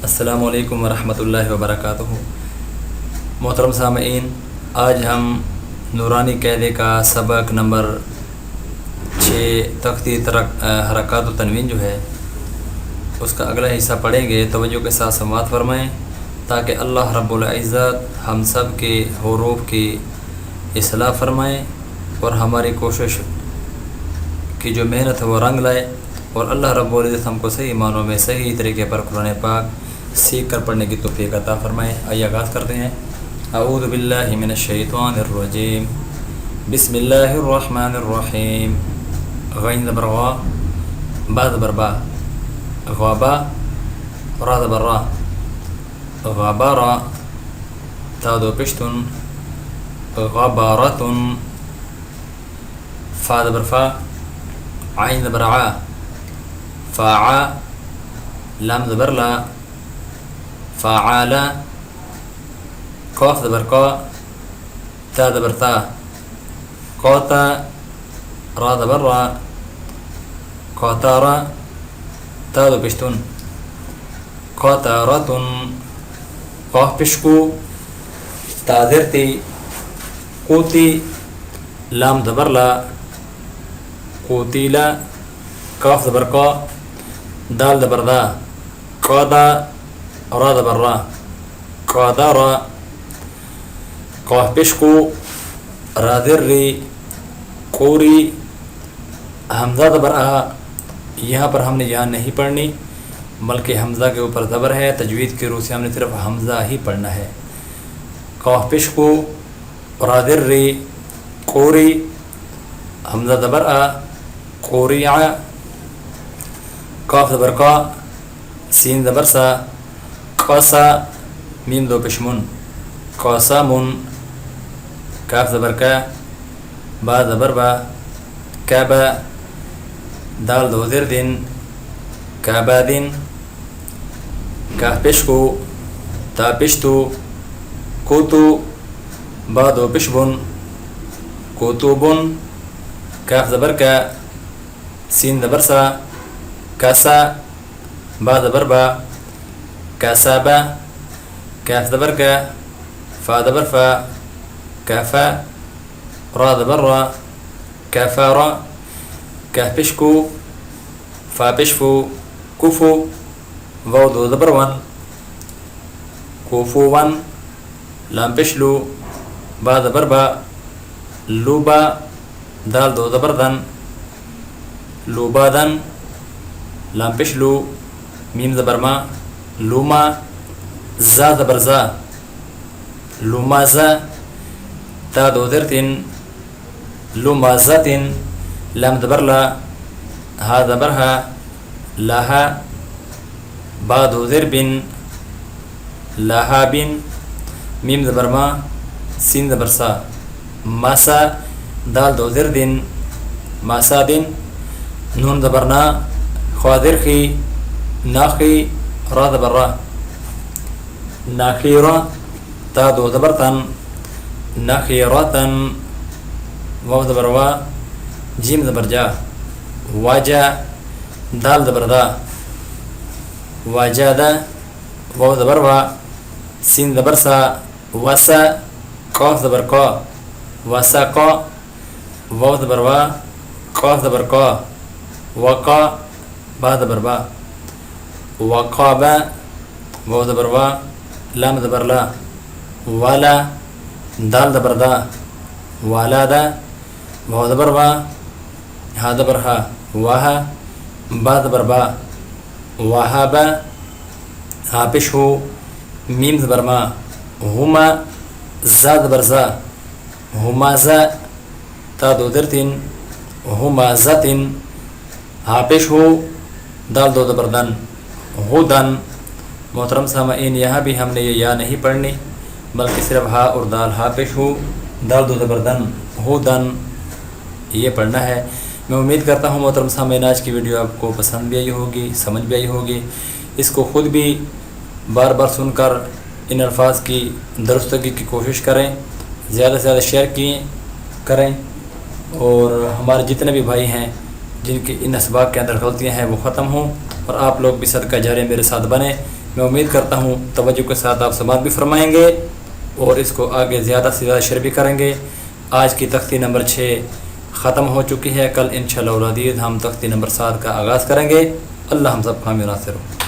السلام علیکم ورحمۃ اللہ وبرکاتہ۔ محترم سامعین، آج ہم نورانی قاعدے کا سبق نمبر 6 تختی حرکات و تنوین جو ہے اس کا اگلا حصہ پڑھیں گے۔ توجہ کے ساتھ سماعت فرمائیں تاکہ اللہ رب العزت ہم سب کے حروف کی اصلاح فرمائیں اور ہماری کوشش کی جو محنت ہے وہ رنگ لائے، اور اللہ رب العزت ہم کو صحیح معنوں میں صحیح طریقے پر قرآن پاک سیکھ کر پڑھنے کی توفیق عطا فرمائے۔ آئیے آغاز کرتے ہیں۔ اعوذ باللہ من الشیطان الرجیم، بسم اللہ الرحمن الرحیم۔ غین زبر غا، با زبر با، غابا، را زبر را، غابارا، تا دو پشتن، غابارتن، فا زبر فا، عین زبر عا، فاعا، لام زبر لا، فاعالا، قاف زبر قا، تا زبر تا، قاتا، را زبر را، قاتارا، تا دو پشتن، قاتارتن، قاف پشکو، تا زرتی، قوتی، لام زبر لا، قوتیلا، قاف زبر قا، دال زبر دا، قادا، را زبر را، قادارا، قاف پشکو، را ذری، قوری، حمزہ زبر آ۔ یہاں پر ہم نے یہاں نہیں پڑھنی بلکہ حمزہ کے اوپر زبر ہے، تجوید کے روح سے ہم نے صرف حمزہ ہی پڑھنا ہے۔ قاف پشکو، را ذری، قوری، حمزہ زبر آ، قوریع، قاف زبر قا، سین زبر سا، قاسا، میم دو پشمن، قاسامن، کاف زبر کا، با زبر با، کعبہ، دال دو زر دن، کعبادن، کاف پشکو، تا پشتو، کوتو، با دو پشبن، کوتوبن، کاف زبر کا، سین زبر سا، کاسا، با زبر با، کاسابا، کاف زبر کا، فا زبر فا، کافا، را زبر را، کافارا، کاف پشکو، فا پشفو، کفو، واو دو زبر ون، کوفو ون، لام پشلو، با زبر با، لوبا، دال دو زبر دن، لوبادن، لام پشلو، میم زبر ما، لوما، زا زبر زا، لومازا، تا دو درتن، لومازاتن، لام زبر لا، ہا زبر ہا، لاہا، با دو ضربن، لاہابن، میم زبر ما، سین زبر سا، ماسا، دال دو زردن، ماسادن، نون زبر نا، خوا ذرخی، ناخی، را زبر را، ناخیرا، تا دو زبر تن، ناخیراتن، واو زبر وا، جیم زبر جا، واجا، دال زبر دا، واجادا، واو زبر وا، سین زبر سا، وسا، قاف زبر قا، وساقا، واو زبر وا، قاف زبر قا، وقا، با زبر با، وقابا، واو زبر وا، لام زبر لا، والا، دال زبر دا، والادا، واو زبر وا، ہا زبر ہا، واہا، با زبر با، واہابا، ہا پش ہو، میم زبر ما، ہما، زا زبر زا، ہمازا، تا دو درتن، ہمازاتن، ہا پیش ہو، دال دو زبر دن، ہودن۔ محترم سامعین، یہاں بھی ہم نے یہ یا نہیں پڑھنی بلکہ صرف ہا اور دال، ہا پیش ہو، دال دو زبر دن، ہودن، یہ پڑھنا ہے۔ میں امید کرتا ہوں محترم سامعین آج کی ویڈیو آپ کو پسند بھی آئی ہوگی، سمجھ بھی آئی ہوگی۔ اس کو خود بھی بار بار سن کر ان الفاظ کی درستگی کی کوشش کریں، زیادہ سے زیادہ شیئر کریں، اور ہمارے جتنے بھی بھائی ہیں جن کی ان اسباق کے اندر غلطیاں ہیں وہ ختم ہوں، اور آپ لوگ بھی صدقہ جاریہ میرے ساتھ بنیں۔ میں امید کرتا ہوں توجہ کے ساتھ آپ سماعت بھی فرمائیں گے اور اس کو آگے زیادہ سے زیادہ شیئر بھی کریں گے۔ آج کی تختی نمبر 6 ختم ہو چکی ہے، کل انشاءاللہ العزیز ہم تختی نمبر 7 کا آغاز کریں گے۔ اللہ ہم سب کا حامی و ناصر ہو۔